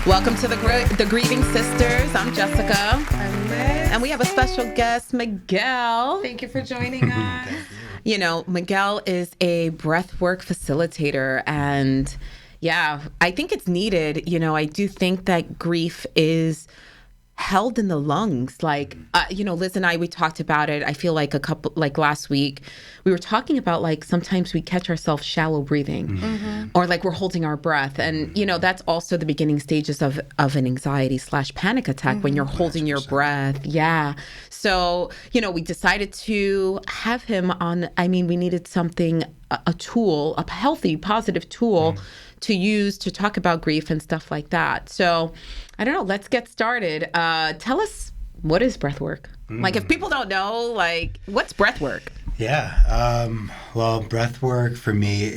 Welcome to the Grieving Sisters. I'm Jessica. I'm Liz. And we have a special guest, Miguel. Thank you for joining us. You know, Miguel is a breathwork facilitator, and yeah, I think it's needed. You know, I do think that grief is held in the lungs. Like, Liz and I, we talked about it. I feel like last week, we were talking about like sometimes we catch ourselves shallow breathing or like we're holding our breath. And, you know, that's also the beginning stages of an anxiety/panic attack when you're holding 100%. Your breath. Yeah. So, you know, we decided to have him on. I mean, we needed something, a tool, a healthy, positive tool to use to talk about grief and stuff like that. So I don't know, let's get started. Tell us, what is breathwork? Like, if people don't know, like, what's breathwork? Yeah. Well, breathwork for me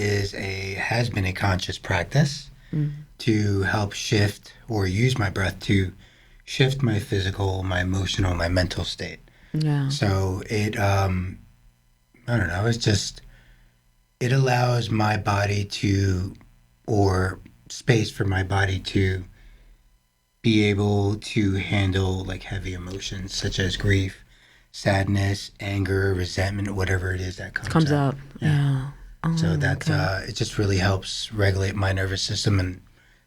has been a conscious practice to help shift or use my breath to shift my physical, my emotional, my mental state. Yeah. So it, I don't know, it allows my body or space for my body to be able to handle like heavy emotions such as grief, sadness, anger, resentment, whatever it is that comes up. Yeah. Oh, so that it just really helps regulate my nervous system and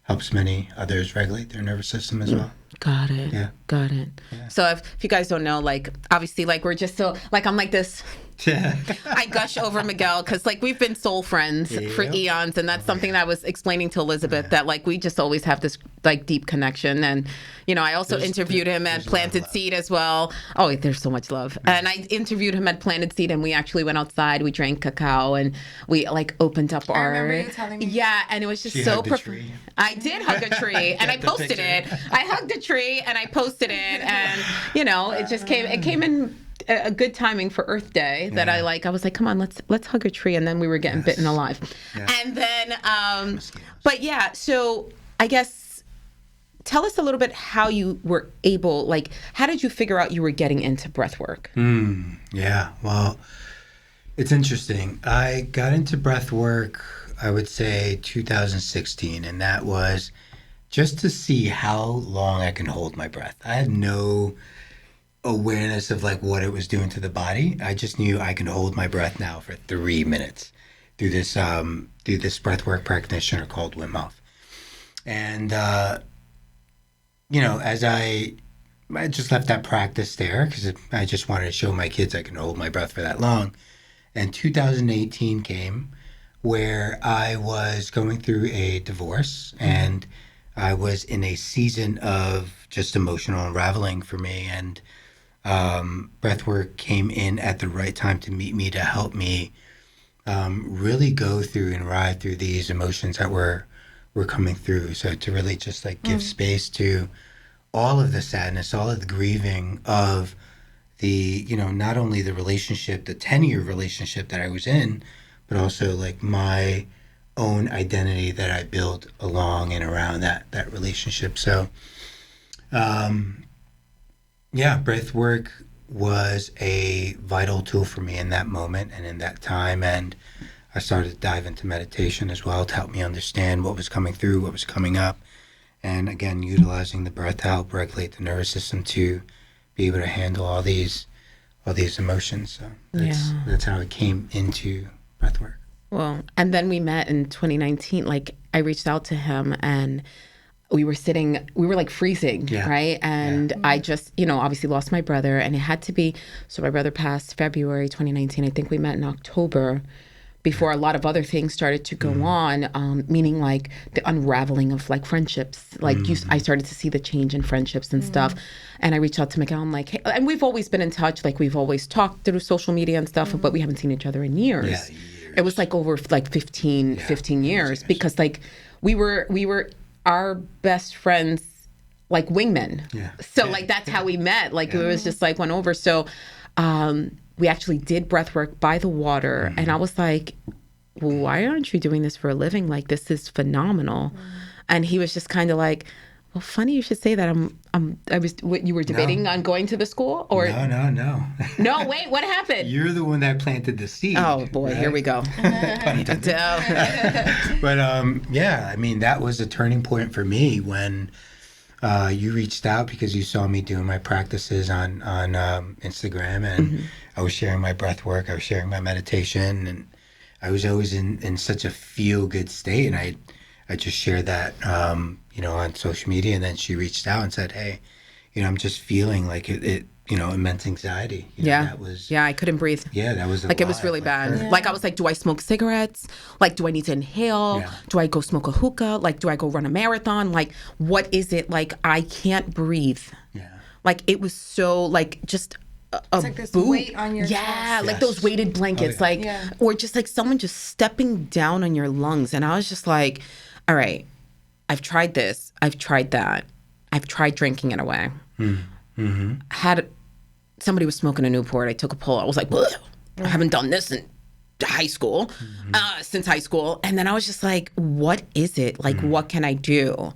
helps many others regulate their nervous system as well. Got it. Yeah. Got it. Yeah. So if you guys don't know, like, obviously, like, we're just so, like, I'm like this. I gush over Miguel because, like, we've been soul friends for eons. And that's something that I was explaining to Elizabeth, that, like, we just always have this, like, deep connection. And, you know, I also interviewed him at Planted Seed as well. Oh, there's so much love. And I interviewed him at Planted Seed, and we actually went outside. We drank cacao, and we, like, opened up I remember you telling me. Yeah, and it was just so profound. I did hug a tree, and I posted it. I hugged a tree, and I posted it. And, you know, it came in a good timing for Earth Day that I was like, come on, let's hug a tree. And then we were getting bitten alive. Yeah. And then, but yeah, so I guess tell us a little bit how you were able, like, how did you figure out you were getting into breath work? Yeah, well, it's interesting. I got into breath work, I would say 2016, and that was just to see how long I can hold my breath. I had no awareness of like what it was doing to the body. I just knew I can hold my breath now for 3 minutes through this breathwork practitioner called Wim Hof. And you know, as I just left that practice there because I just wanted to show my kids I can hold my breath for that long. And 2018 came where I was going through a divorce and I was in a season of just emotional unraveling for me, and breathwork came in at the right time to meet me, to help me really go through and ride through these emotions that were coming through. So to really just like give space to all of the sadness, all of the grieving of the, you know, not only the relationship, the 10-year relationship that I was in, but also like my own identity that I built along and around that relationship. So breath work was a vital tool for me in that moment and in that time. And I started to dive into meditation as well to help me understand what was coming through, what was coming up. And again, utilizing the breath to help regulate the nervous system to be able to handle all these emotions. So that's how it came into breath work. Well, and then we met in 2019. Like, I reached out to him and we were like freezing, right? And I just, you know, obviously lost my brother, and it had to be, so my brother passed February 2019. I think we met in October before a lot of other things started to go on, meaning like the unraveling of like friendships. Like I started to see the change in friendships and stuff. And I reached out to Miguel. I'm like, hey, and we've always been in touch. Like, we've always talked through social media and stuff, but we haven't seen each other in years. Yeah, It was like over like 15 years because like we were our best friends, like wingmen. Yeah. So like that's how we met. Like it was just like went over. So we actually did breath work by the water. And I was like, well, why aren't you doing this for a living? Like, this is phenomenal. And he was just kind of like, Well, funny you should say that. You were debating on going to the school, or No. no? Wait, what happened? You're the one that planted the seed. Oh boy, right? here we go. Pun intended. But yeah, I mean, that was a turning point for me when you reached out because you saw me doing my practices on Instagram, and I was sharing my breath work, I was sharing my meditation, and I was always in such a feel good state, and I just shared that on social media, and then she reached out and said, hey, I'm just feeling like it immense anxiety. That was I couldn't breathe. Yeah, that was like it was really bad. Yeah. Like I was like, do I smoke cigarettes? Like, do I need to inhale? Yeah. Do I go smoke a hookah? Like, do I go run a marathon? Like, what is it? Like, I can't breathe. Yeah. Like, it was so like just It's like this weight on your chest. like those weighted blankets, Oh, yeah. like, Yeah. or just like someone just stepping down on your lungs. And I was just like, all right, I've tried this, I've tried that, I've tried drinking it away. Somebody was smoking a Newport. I took a pull. I was like, ugh, I haven't done this in high school, since high school. And then I was just like, what is it? Like, what can I do?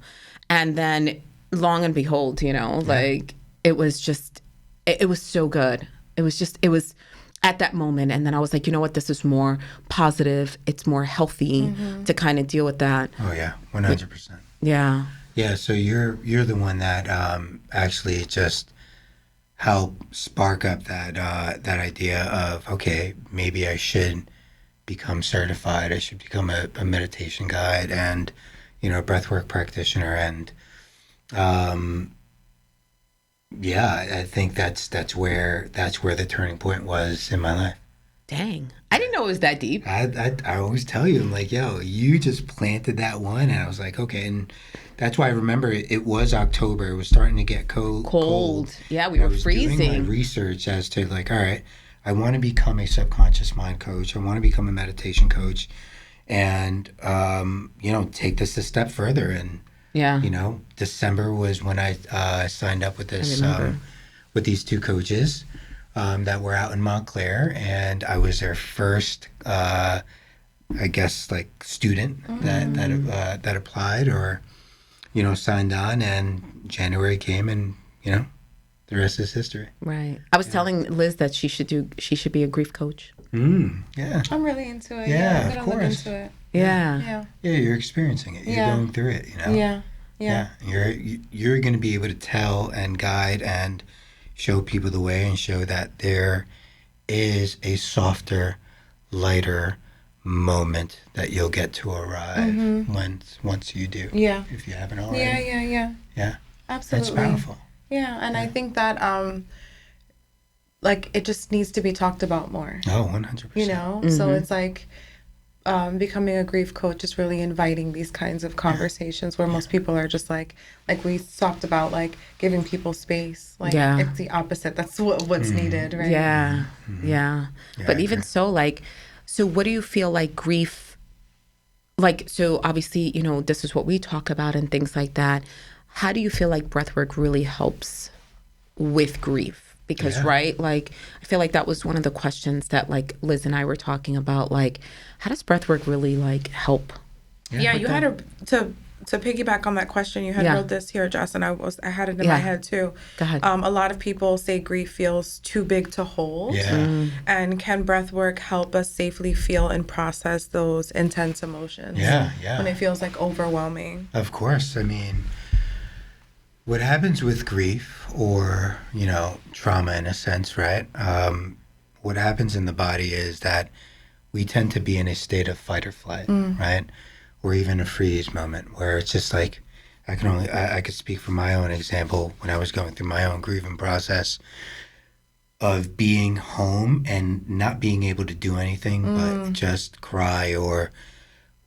And then long and behold, like it was just, it was so good. It was at that moment. And then I was like, you know what? This is more positive. It's more healthy to kind of deal with that. Oh yeah, 100%. Yeah. Yeah, so you're the one that actually just helped spark up that idea of, okay, maybe I should become certified. I should become a meditation guide and a breathwork practitioner. And I think that's where the turning point was in my life. Dang. I didn't know it was that deep. I always tell you, I'm like, yo, you just planted that one, and I was like, okay, and that's why I remember it was October. It was starting to get cold. Yeah, we And were I was doing freezing. my research as to like, all right, I want to become a subconscious mind coach. I want to become a meditation coach, and take this a step further. And Yeah. December was when I signed up with this remember. with these two coaches. That were out in Montclair, and I was their first, I guess, like student that applied or, signed on. And January came, and the rest is history. Right. I was telling Liz that she should be a grief coach. Yeah. I'm really into it. Yeah, I'm of gonna look course. into it. Yeah. Yeah. Yeah, you're experiencing it. You're Yeah. going through it. Yeah. You're going to be able to tell and guide and show people the way and show that there is a softer, lighter moment that you'll get to arrive once you do. Yeah. If you haven't already. Yeah. Yeah. Absolutely. That's powerful. Yeah, and I think that it just needs to be talked about more. Oh, 100%. So it's like becoming a grief coach is really inviting these kinds of conversations where most people are just like we talked about, like giving people space. Like it's the opposite. That's what's needed, right? Yeah. Yeah. Yeah, But I even agree. so, like, so what do you feel like grief, like, so obviously, this is what we talk about and things like that. How do you feel like breathwork really helps with grief? Because, right, like, I feel like that was one of the questions that, like, Liz and I were talking about, like, how does breathwork really, like, help? Yeah, you had to piggyback on that question. You had wrote this here, Jess, and I had it in my head too. Go ahead. A lot of people say grief feels too big to hold. Yeah. And can breathwork help us safely feel and process those intense emotions? Yeah. When it feels like overwhelming. Of course. I mean, what happens with grief or, trauma in a sense, right? What happens in the body is that we tend to be in a state of fight or flight, right? Or even a freeze moment where it's just like, I could speak from my own example when I was going through my own grieving process of being home and not being able to do anything but just cry or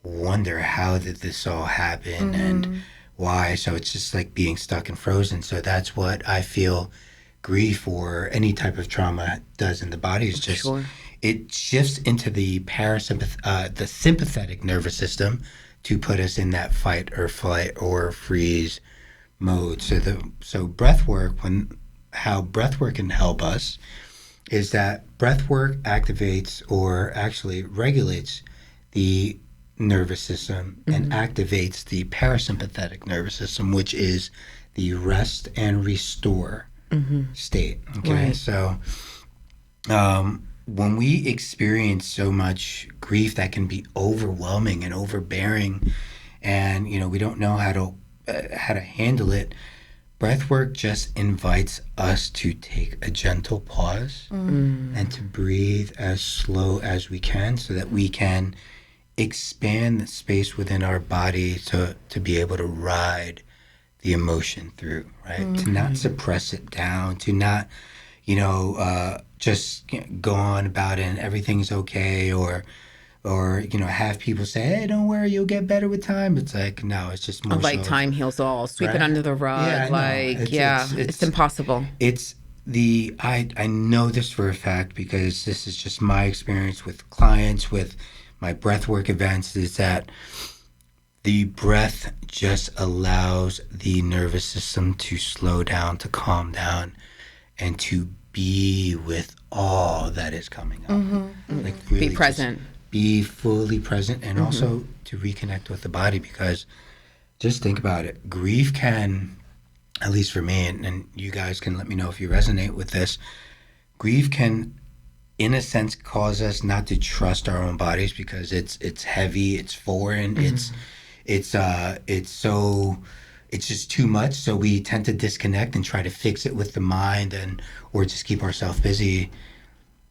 wonder, how did this all happen and why? So it's just like being stuck and frozen. So that's what I feel grief or any type of trauma does in the body, is just it shifts into the the sympathetic nervous system to put us in that fight or flight or freeze mode. So breath work, how breath work can help us is that breath work activates or actually regulates the nervous system and activates the parasympathetic nervous system, which is the rest and restore state. Okay, so when we experience so much grief that can be overwhelming and overbearing, and we don't know how to handle it, breathwork just invites us to take a gentle pause and to breathe as slow as we can, so that we can expand the space within our body to be able to ride the emotion through, right? To not suppress it down, to not, just go on about it and everything's okay, or have people say, hey, don't worry, you'll get better with time. It's like, no, it's just more like time heals all. Sweep it under the rug. It's impossible. I know this for a fact, because this is just my experience with clients, with my breathwork events, is that the breath just allows the nervous system to slow down, to calm down, and to be with all that is coming up. Like really be present. Be fully present, and also to reconnect with the body, because just think about it. Grief can, at least for me, and you guys can let me know if you resonate with this, grief can, in a sense, cause us not to trust our own bodies, because it's heavy, it's foreign, it's just too much. So we tend to disconnect and try to fix it with the mind, or just keep ourselves busy.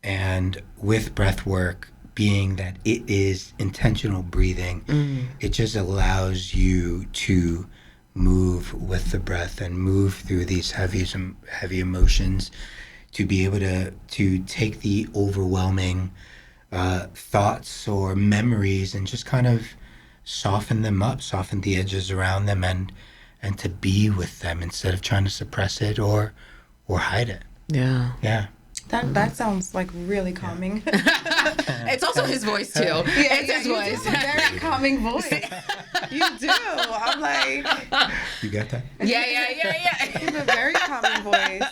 And with breath work, being that it is intentional breathing, it just allows you to move with the breath and move through these heavy emotions, to be able to take the overwhelming thoughts or memories and just kind of soften them up, soften the edges around them, and to be with them instead of trying to suppress it or hide it. Yeah. That sounds like really calming. It's also his voice too. It's his voice. You have a very calming voice. You do. I'm like, you got that? Yeah. you have a very calming voice.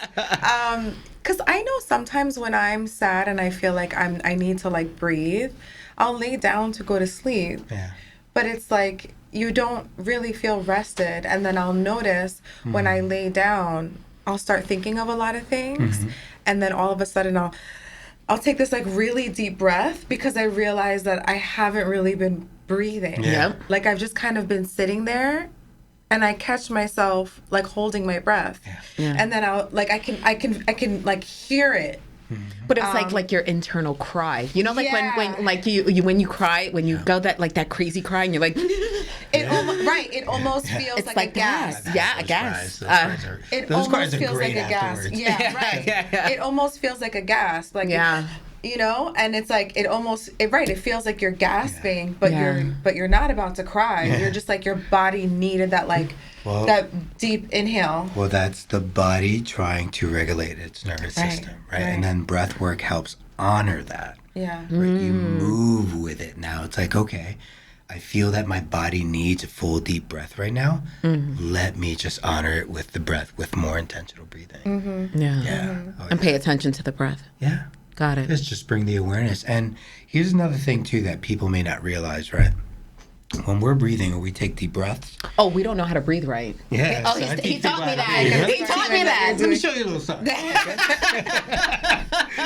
Because I know sometimes when I'm sad and I feel like I need to like breathe, I'll lay down to go to sleep. Yeah. But it's like you don't really feel rested, and then I'll notice when I lay down, I'll start thinking of a lot of things, and then all of a sudden I'll take this like really deep breath, because I realize that I haven't really been breathing. Yeah. Like I've just kind of been sitting there, and I catch myself like holding my breath, and then I can like hear it. But it's like your internal cry, like when like when you cry, when you go that crazy cry, and you're like, it almost feels it's like a gasp. A gasp. It almost feels like a gasp. Yeah, right. Yeah. It almost feels like a gasp. Like and it's like it feels like you're gasping, but you're not about to cry. You're just like your body needed that that deep inhale. Well, that's the body trying to regulate its nervous system, right? And then breath work helps honor that. Yeah. Right? You move with it. Now it's like, okay, I feel that my body needs a full deep breath right now. Let me just honor it with the breath, with more intentional breathing. And pay attention to the breath. Yeah. Got it. Just bring the awareness. And here's another thing too that people may not realize, right? When we're breathing or we take deep breaths. Oh, we don't know how to breathe right. Yeah. Oh, he taught me that. He taught me that. Let me show you a little something.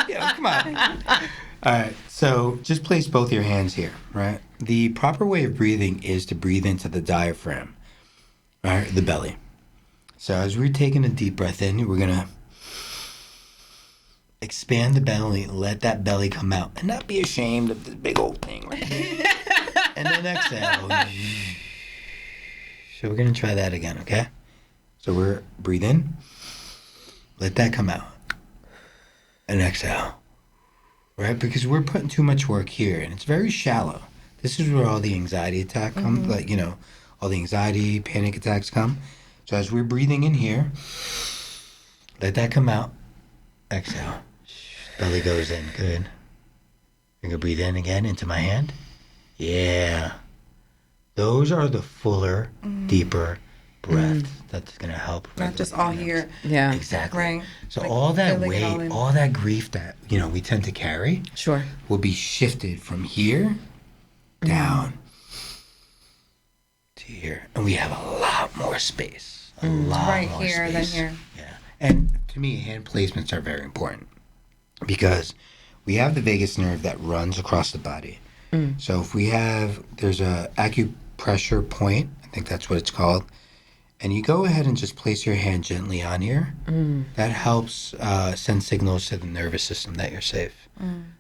Yeah, come on. All right. So just place both your hands here, right? The proper way of breathing is to breathe into the diaphragm, right? The belly. So as we're taking a deep breath in, we're going to expand the belly, let that belly come out, and not be ashamed of this big old thing right here. And then exhale. So we're going to try that again, okay? So we're breathe in, let that come out, and exhale, right? Because we're putting too much work here, and it's very shallow. This is where all the anxiety attack comes, all the anxiety, panic attacks come. So as we're breathing in here, let that come out, exhale. Belly goes in, good. You're going to breathe in again into my hand. Yeah. Those are the fuller, deeper breaths that's going to help. Not just all here. Yeah. Exactly. Right. So all that weight, all that grief that, we tend to carry Sure. will be shifted from here down to here, and we have a lot more space. A lot right more here space. than here. Yeah. And to me, hand placements are very important because we have the vagus nerve that runs across the body. So if there's a acupressure point, I think that's what it's called, and you go ahead and just place your hand gently on here, that helps send signals to the nervous system that you're safe.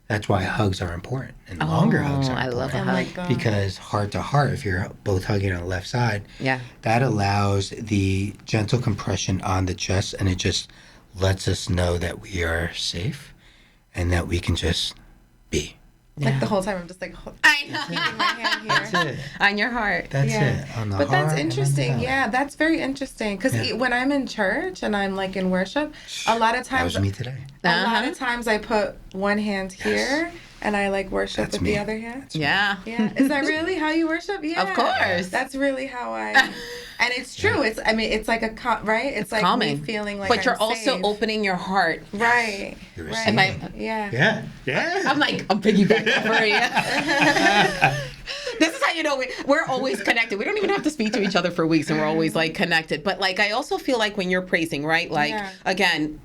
That's why hugs are important, and longer hugs are I love important. a hug. Because heart to heart, if you're both hugging on the left side, that allows the gentle compression on the chest, and it just lets us know that we are safe and that we can just be. Like the whole time I'm just like I know. keeping my hand here. That's it. On your heart. That's it. On the But heart that's interesting. and on the belly. Yeah, that's very interesting. Because when I'm in church and I'm like in worship, a lot of That times was me today. a lot of times I put one hand here and I like worship That's with me. the other hand. Yeah. Yeah. Is that really how you worship? Yeah. Of course. That's really how I. And it's true. It's like a right. It's like calming. me feeling like. But you're I'm also safe. opening your heart. Right. You're Right. receiving. Yeah. Yeah. I'm like, I'm piggybacking for you. This is how you know we're always connected. We don't even have to speak to each other for weeks, and we're always like connected. But like, I also feel like when you're praising, right? Like, again,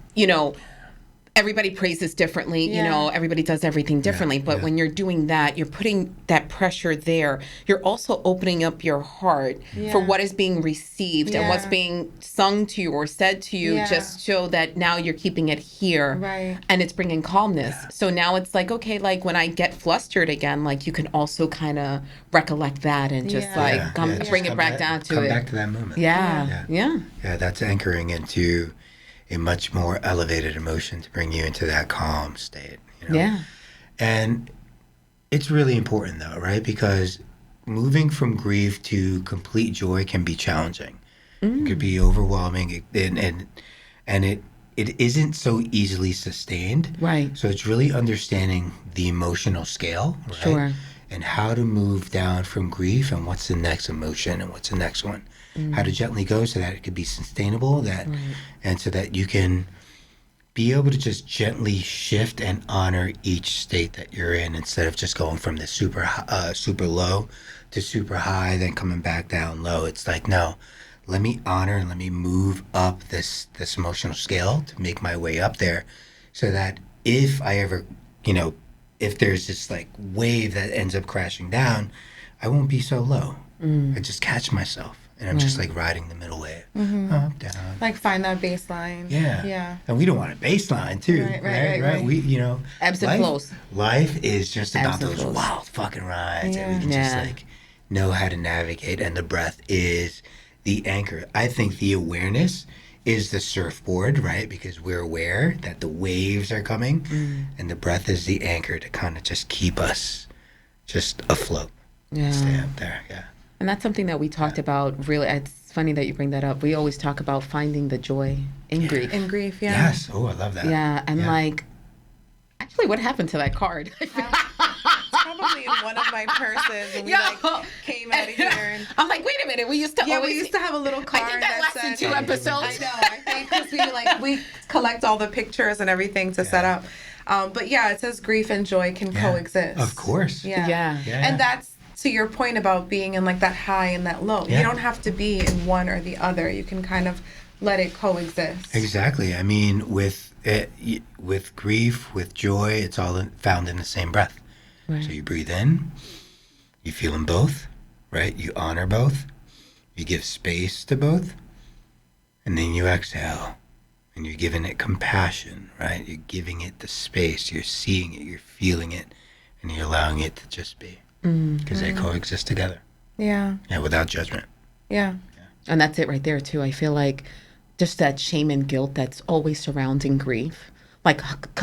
everybody praises differently, everybody does everything differently. But when you're doing that, you're putting that pressure there. You're also opening up your heart for what is being received and what's being sung to you or said to you, just so that now you're keeping it here. Right. And it's bringing calmness. So now it's like, okay, like when I get flustered again, like you can also kind of recollect that and just bring it back down to it. Come back to that moment. Yeah. Yeah, that's anchoring into a much more elevated emotion to bring you into that calm state. Yeah. And it's really important though, right? Because moving from grief to complete joy can be challenging. It could be overwhelming, and it isn't so easily sustained. Right. So it's really understanding the emotional scale, right? Sure. And how to move down from grief and what's the next emotion and what's the next one. How to gently go so that it could be sustainable, and so that you can be able to just gently shift and honor each state that you're in, instead of just going from the super low to super high, then coming back down low. It's like, no, let me honor and let me move up this emotional scale to make my way up there, so that if I ever, if there's this like wave that ends up crashing down, I won't be so low. I just catch myself. And I'm just like riding the middle wave, up, down. Like find that baseline. Yeah. And we don't want a baseline too, right? We, Ebbs and flows. Life is just about Ebbs and those flows. wild fucking rides, and we can just like know how to navigate. And the breath is the anchor. I think the awareness is the surfboard, right? Because we're aware that the waves are coming, and the breath is the anchor to kind of just keep us just afloat. Stay up there. And that's something that we talked about, really. It's funny that you bring that up. We always talk about finding the joy in grief. In grief, Yes. Oh, I love that. Yeah. And like, actually, what happened to that card? It's probably in one of my purses, and we came out of here. And I'm like, wait a minute. We used to we used to have a little card. I think that lasted 2 episodes. I know. I think because we collect all the pictures and everything to set up. But it says grief and joy can coexist. Of course. Yeah. And that's to your point about being in like that high and that low. You don't have to be in one or the other. You can kind of let it coexist. Exactly. I mean, with grief, with joy, it's all found in the same breath. Right. So you breathe in, you feel them both, right? You honor both, you give space to both, and then you exhale, and you're giving it compassion, right? You're giving it the space, you're seeing it, you're feeling it, and you're allowing it to just be. Because they coexist together. Yeah, without judgment. Yeah. And that's it right there, too. I feel like just that shame and guilt that's always surrounding grief. Like,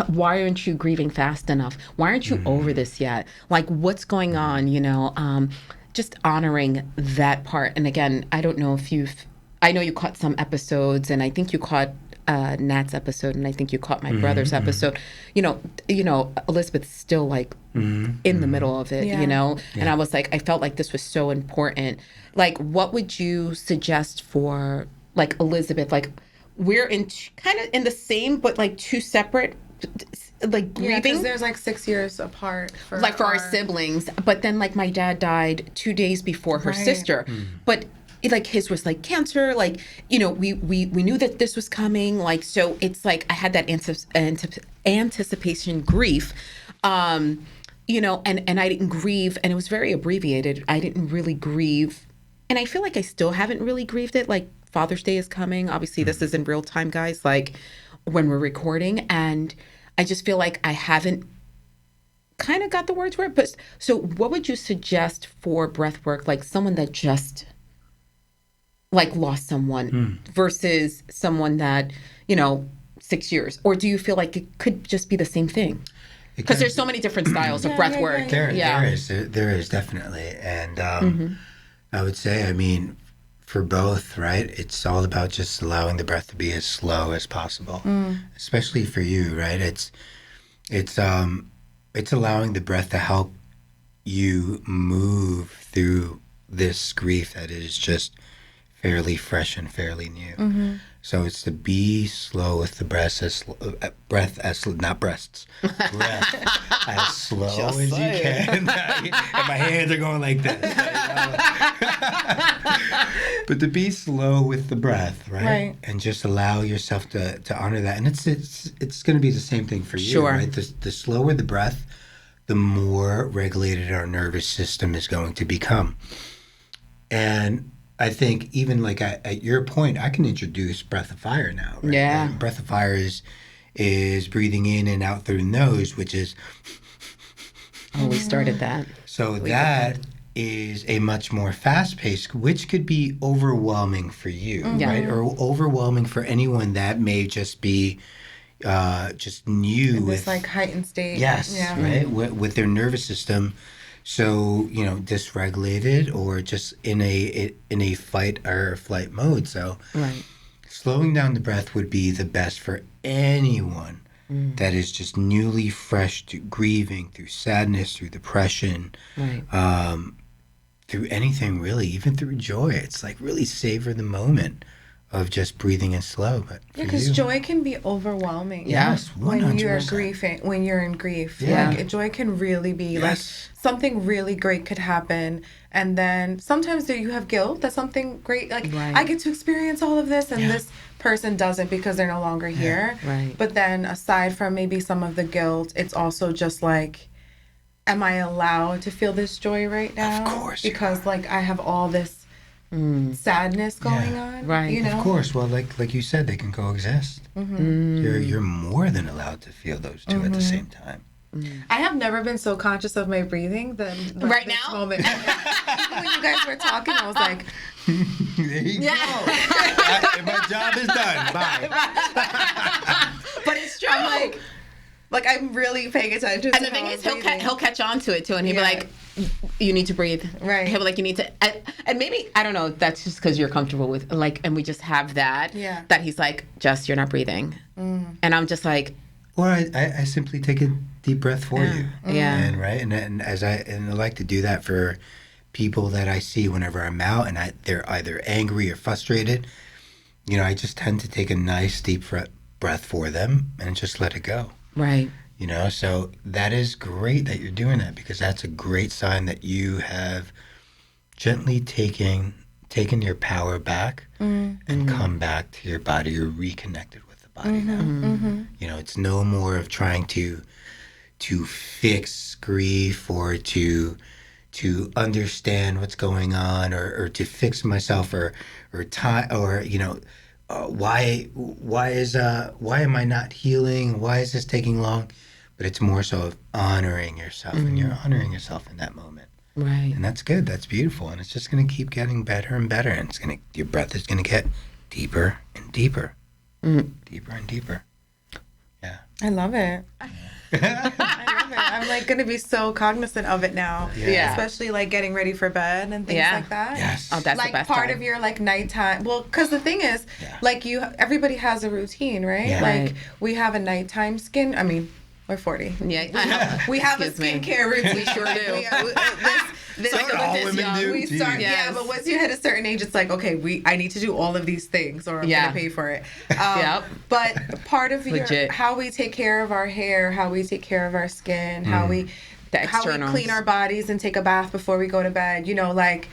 why aren't you grieving fast enough? Why aren't you over this yet? Like, what's going on, just honoring that part. And again, I don't know if I know you caught some episodes, and I think you caught Nat's episode, and I think you caught my brother's episode. Elizabeth's still like in the middle of it, and I was like, I felt like this was so important. Like, what would you suggest for like Elizabeth? Like, we're in kind of in the same, but like two separate like Yeah, grieving. because there's like 6 years apart for Like for our siblings, but then like my dad died 2 days before her Right. sister. But like his was like cancer, like, you know, we knew that this was coming, like, so it's like I had that anticipation grief, you know, and I didn't grieve, and it was very abbreviated. I didn't really grieve, and I feel like I still haven't really grieved it. Like Father's Day is coming, obviously this is in real time, guys, like when we're recording, and I just feel like I haven't kind of got the words right. But so what would you suggest for breath work, like someone that just like lost someone versus someone that, you know, 6 years? Or do you feel like it could just be the same thing? Because there's so many different styles of breath work. There is definitely. And I would say, I mean, for both, right, it's all about just allowing the breath to be as slow as possible, especially for you, right? It's allowing the breath to help you move through this grief that is just fairly fresh and fairly new. So it's to be slow with the breath not breasts, breath as slow as you can. And my hands are going like this. But to be slow with the breath, right? And just allow yourself to honor that. And it's going to be the same thing for you, right? The slower the breath, the more regulated our nervous system is going to become. And I think even like at your point, I can introduce breath of fire now. Right? Yeah. And breath of fire is breathing in and out through the nose, which is. Oh, we started that. So that is a much more fast paced, which could be overwhelming for you, right? Or overwhelming for anyone that may just be just new in with this like heightened state. Yes, right, with their nervous system. So, you know, dysregulated or just in a fight or flight mode. So slowing down the breath would be the best for anyone that is just newly fresh to grieving, through sadness, through depression, through anything really, even through joy. It's like really savor the moment of just breathing in slow. But because joy can be overwhelming. Yes, 100%. When you're in grief. Yeah. Like joy can really be like something really great could happen, and then sometimes you have guilt that something great, like I get to experience all of this, and this person doesn't because they're no longer here. Right. But then aside from maybe some of the guilt, it's also just like, am I allowed to feel this joy right now? Of course. Because like I have all this sadness going on, right? You know? Of course. Well, like you said, they can coexist. You're more than allowed to feel those two at the same time. I have never been so conscious of my breathing than right this now. moment. When you guys were talking, I was like, there you go. My job is done. Bye. But it's true. I'm like I'm really paying attention. And the thing is, he'll catch on to it too, and he'll be like, "You need to breathe." Right. He'll be like, "You need to," and maybe I don't know. That's just because you're comfortable with like, and we just have that. Yeah. That he's like, "Jess, you're not breathing," and I'm just like, Or I simply take a deep breath for you. Yeah. And and I like to do that for people that I see whenever I'm out and they're either angry or frustrated. You know, I just tend to take a nice deep breath for them and just let it go. right. You know, so that is great that you're doing that, because that's a great sign that you have gently taken your power back and come back to your body. You're reconnected with the body now. You know, it's no more of trying to fix grief or to understand what's going on or to fix myself or you know, why am I not healing? Why is this taking long? But it's more so of honoring yourself, and you're honoring yourself in that moment. Right. And that's good. That's beautiful. And it's just going to keep getting better and better. And your breath is going to get deeper and deeper, deeper and deeper. Yeah. I love it. I love it. I'm like going to be so cognizant of it now. Yeah. Especially like getting ready for bed and things like that. Yes. Oh, that's like the best part time. of your like nighttime. Well, because the thing is, like everybody has a routine, right? Yeah. Like Right. we have a nighttime skin. I mean, we're 40. Yeah. We have a Excuse me. skincare routine. We sure do. This That's what all women do. We start, yeah, but once you hit a certain age, it's like, okay, I need to do all of these things, or I'm gonna pay for it. But part of how we take care of our hair, how we take care of our skin, how we clean our bodies and take a bath before we go to bed. You know, like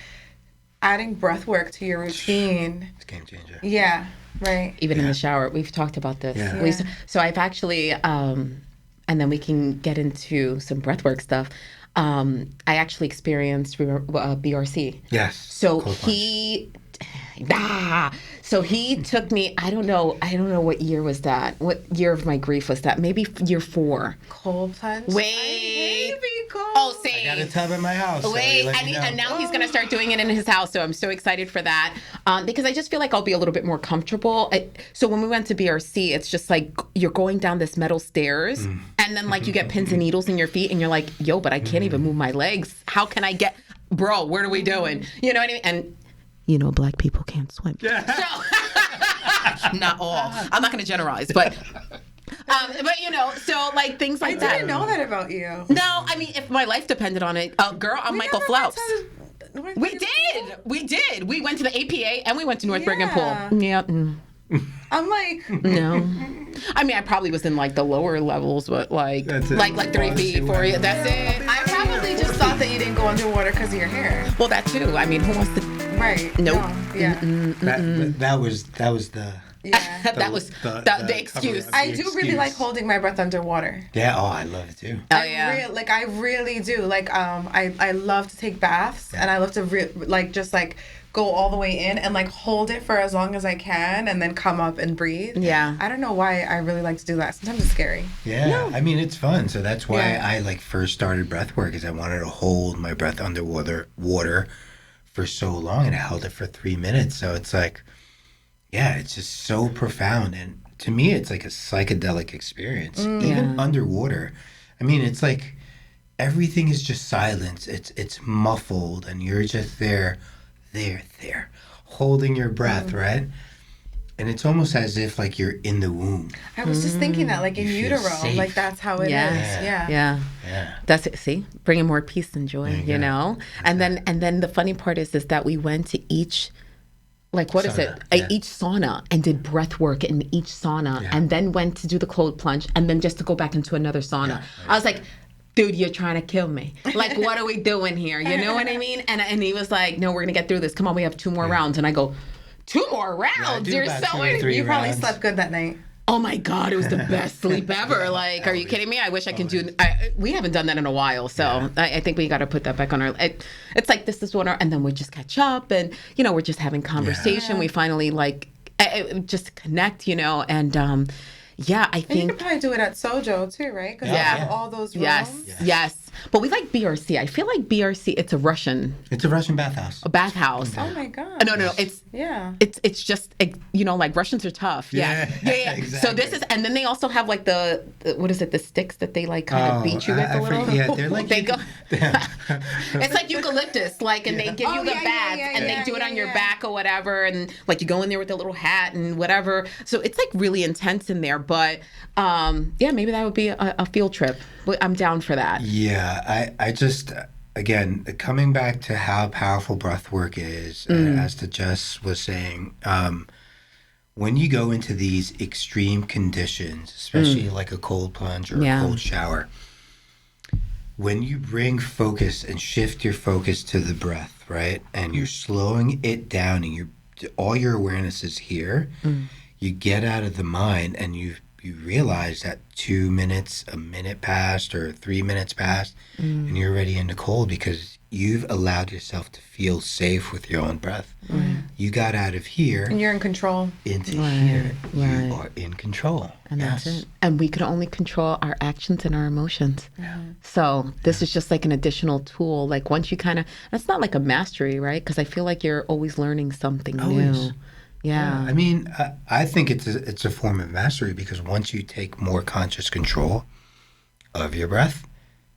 adding breath work to your routine. It's a game changer. Yeah. Right. Even in the shower. We've talked about this. Yeah. So I've actually, and then we can get into some breathwork stuff. I actually experienced BRC. Yes. So he took me, I don't know what year was that. What year of my grief was that? Maybe year 4. Cold plunge. Wait. Cold. Oh, same. I got a tub in my house. Wait, so and now he's going to start doing it in his house. So I'm so excited for that because I just feel like I'll be a little bit more comfortable. So when we went to BRC, it's just like you're going down this metal stairs and then like you get pins and needles in your feet and you're like, yo, but I can't even move my legs. How can I get, bro, what are we doing? You know what I mean? And you know, black people can't swim. Yeah. So, not all. I'm not going to generalize, but you know, so like things like that. I didn't know that about you. No, I mean, if my life depended on it, girl, I'm Michael Phelps. We did. We went to the APA and we went to North Bergen Pool. Yeah. I'm like, no. I mean, I probably was in like the lower levels, but like 3 feet, 4 feet. That's it. I probably just thought that you didn't go underwater because of your hair. Well, that too. I mean, who wants to? Right. Nope. No. Yeah. That was the. Yeah. That was the excuse. I do really like holding my breath underwater. Yeah. Oh, I love it too. Oh yeah. I really do. Like I love to take baths and I love to just go all the way in and like hold it for as long as I can and then come up and breathe. Yeah. I don't know why I really like to do that. Sometimes it's scary. Yeah. No. I mean, it's fun. So that's why I first started breath work, is I wanted to hold my breath underwater for so long, and I held it for 3 minutes. So it's like, yeah, it's just so profound. And to me, it's like a psychedelic experience, even underwater. I mean, it's like everything is just silence. It's muffled and you're just there, holding your breath, right? And it's almost as if like you're in the womb. I was just thinking that, like in utero, safe. like that's how it is. Yeah. That's it. See, bringing more peace and joy, you know. And then the funny part is that we went to each, like what is it? Each sauna and did breath work in each sauna, and then went to do the cold plunge, and then just to go back into another sauna. I was like, dude, you're trying to kill me. Like, what are we doing here? You know what I mean? And he was like, no, we're going to get through this. Come on, we have 2 more rounds. And I go, 2 more rounds? You're so... You probably slept good that night. Oh my God, it was the best sleep ever. Like, are you kidding me? I wish I could do... we haven't done that in a while. So I think we got to put that back on our... It's like, this is what our... And then we just catch up and, you know, we're just having conversation. Yeah. We finally, like, just connect, you know, and... I think... And you could probably do it at Sojo too, right? Because you have all those rooms. Yes. But we like BRC. I feel like BRC, it's a Russian bathhouse. A bathhouse. Oh my God. No. It's just, you know, like Russians are tough. Yeah. Exactly. So this is, and then they also have like the what is it, the sticks that they like kind of beat you with a little? Yeah, they're like... they go... It's like eucalyptus, like, and they give you the bath and they do it on your back or whatever. And like you go in there with a little hat and whatever. So it's like really intense in there. But maybe that would be a field trip. I'm down for that. Yeah, I just, again, coming back to how powerful breath work is, as the Jess was saying, when you go into these extreme conditions, especially like a cold plunge or a cold shower, when you bring focus and shift your focus to the breath, right, and you're slowing it down and all your awareness is here, you get out of the mind and you realize that 2 minutes, a minute passed or 3 minutes passed, and you're already in the cold because you've allowed yourself to feel safe with your own breath. You got out of here. And you're in control. Into here. You are in control. And that's it. And we can only control our actions and our emotions. So this is just like an additional tool. Like once you kind of, it's not like a mastery, right? Because I feel like you're always learning something new. Yeah. I mean, I think it's a form of mastery because once you take more conscious control of your breath,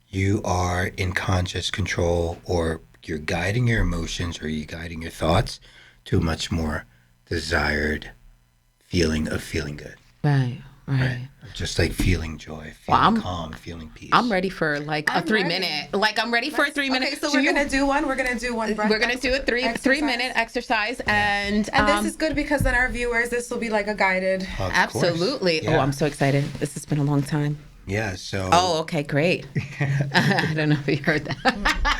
you are in conscious control, or you're guiding your emotions or you're guiding your thoughts to a much more desired feeling of feeling good. Right. Right. Just like feeling joy, feeling calm, feeling peace. I'm ready for like a 3-minute. Like I'm ready for a 3-minute. Okay, so we're gonna do one. We're gonna do one. We're gonna do a 3-minute exercise, and this is good because then our viewers, this will be like a guided. Absolutely. Yeah. Oh, I'm so excited. This has been a long time. Yeah. So. Oh, okay, great. I don't know if you heard that.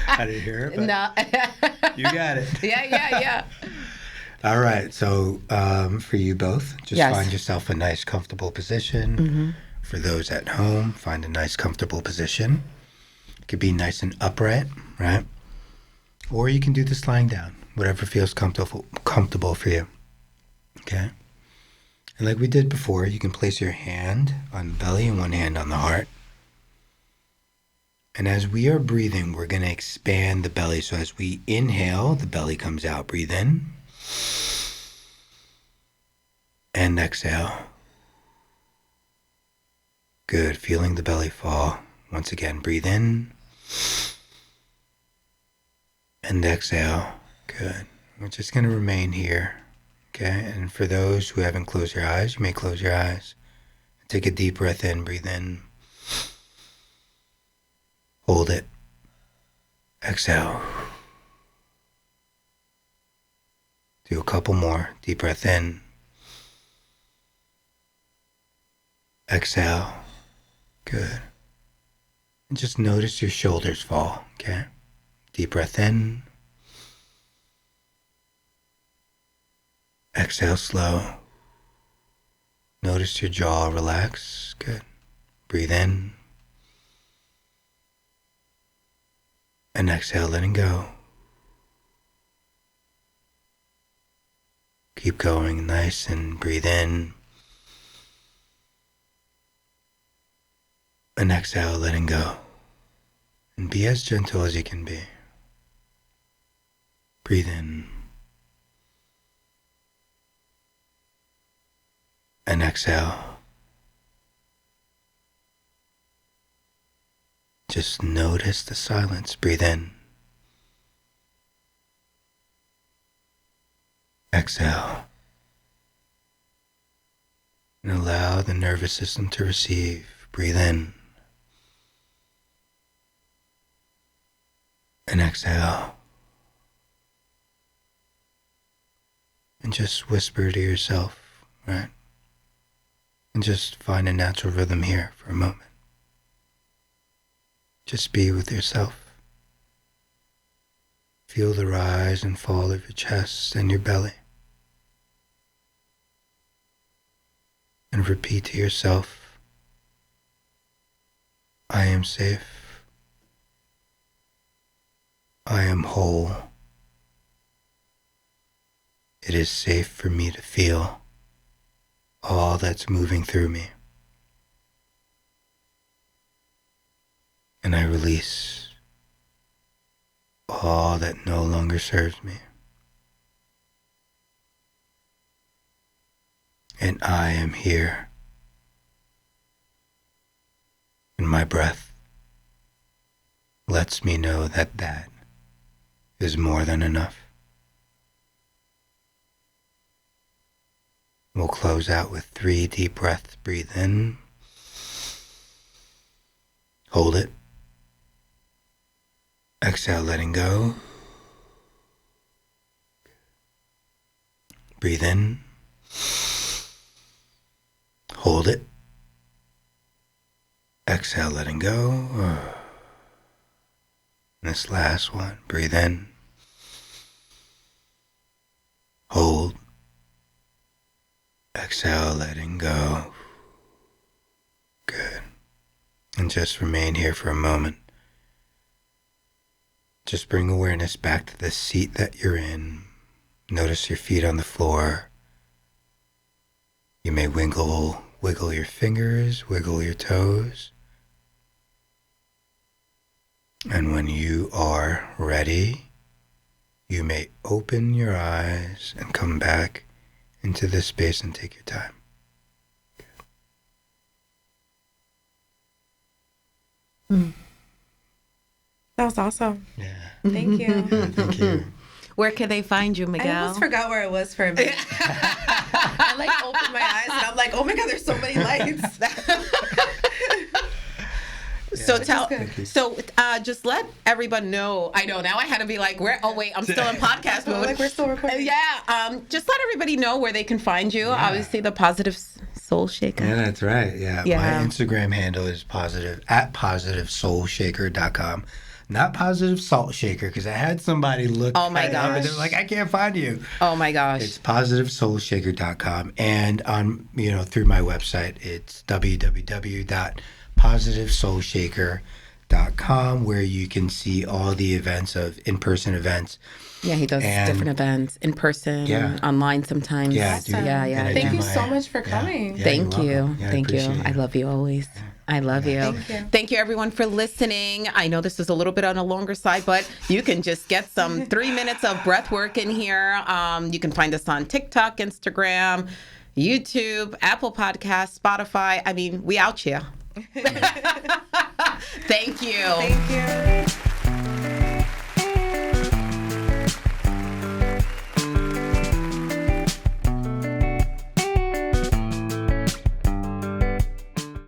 I didn't hear it. But no. You got it. Yeah. All right. So for you both, just find yourself a nice, comfortable position. Mm-hmm. For those at home, find a nice, comfortable position. It could be nice and upright, right? Or you can do this lying down, whatever feels comfortable for you. Okay? And like we did before, you can place your hand on the belly and one hand on the heart. And as we are breathing, we're going to expand the belly. So as we inhale, the belly comes out. Breathe in. And exhale. Good. Feeling the belly fall. Once again, breathe in. And exhale. Good. We're just going to remain here. Okay? And for those who haven't closed your eyes, you may close your eyes. Take a deep breath in. Breathe in. Hold it. Exhale. Do a couple more. Deep breath in. Exhale. Good. And just notice your shoulders fall, okay? Deep breath in. Exhale slow. Notice your jaw relax. Good. Breathe in. And exhale, letting go. Keep going nice and breathe in. And exhale, letting go. And be as gentle as you can be. Breathe in. And exhale. Just notice the silence. Breathe in. Exhale. And allow the nervous system to receive. Breathe in. And exhale. And just whisper to yourself, right? And just find a natural rhythm here for a moment. Just be with yourself. Feel the rise and fall of your chest and your belly. And repeat to yourself, I am safe. I am whole. It is safe for me to feel all that's moving through me. And I release all that no longer serves me. And I am here. And my breath lets me know that that is more than enough. We'll close out with 3 deep breaths. Breathe in. Hold it. Exhale, letting go. Breathe in. Hold it. Exhale, letting go. And this last one, breathe in. Hold. Exhale, letting go. Good. And just remain here for a moment. Just bring awareness back to the seat that you're in. Notice your feet on the floor. You may wiggle your fingers, wiggle your toes. And when you are ready, you may open your eyes and come back into this space and take your time. That was awesome. Yeah. Thank you. Thank you. Where can they find you, Miguel? I almost forgot where I was for a minute. I opened my eyes and I'm like, oh my God, there's so many lights. So just let everyone know. I know now I had to be like, I'm still in podcast mode. Like we're still recording. Yeah. Just let everybody know where they can find you. Yeah. Obviously, the Positive Soul Shaker. Yeah, that's right. Yeah. My Instagram handle is @positivesoulshaker.com. Not Positive Salt Shaker, because I had somebody look. Oh my gosh! And they're like, I can't find you. Oh my gosh! It's positivesoulshaker.com, and on through my website, it's www.positivesoulshaker.com, where you can see all the events of in-person events. Yeah, he does different events in person, online sometimes. Yeah, awesome. Yeah. Thank you so much for coming. Thank you. Thank you. I love you always. I love you. Thank you, everyone, for listening. I know this is a little bit on the longer side, but you can just get some 3 minutes of breath work in here. You can find us on TikTok, Instagram, YouTube, Apple Podcasts, Spotify. I mean, we out here. Thank you. Thank you.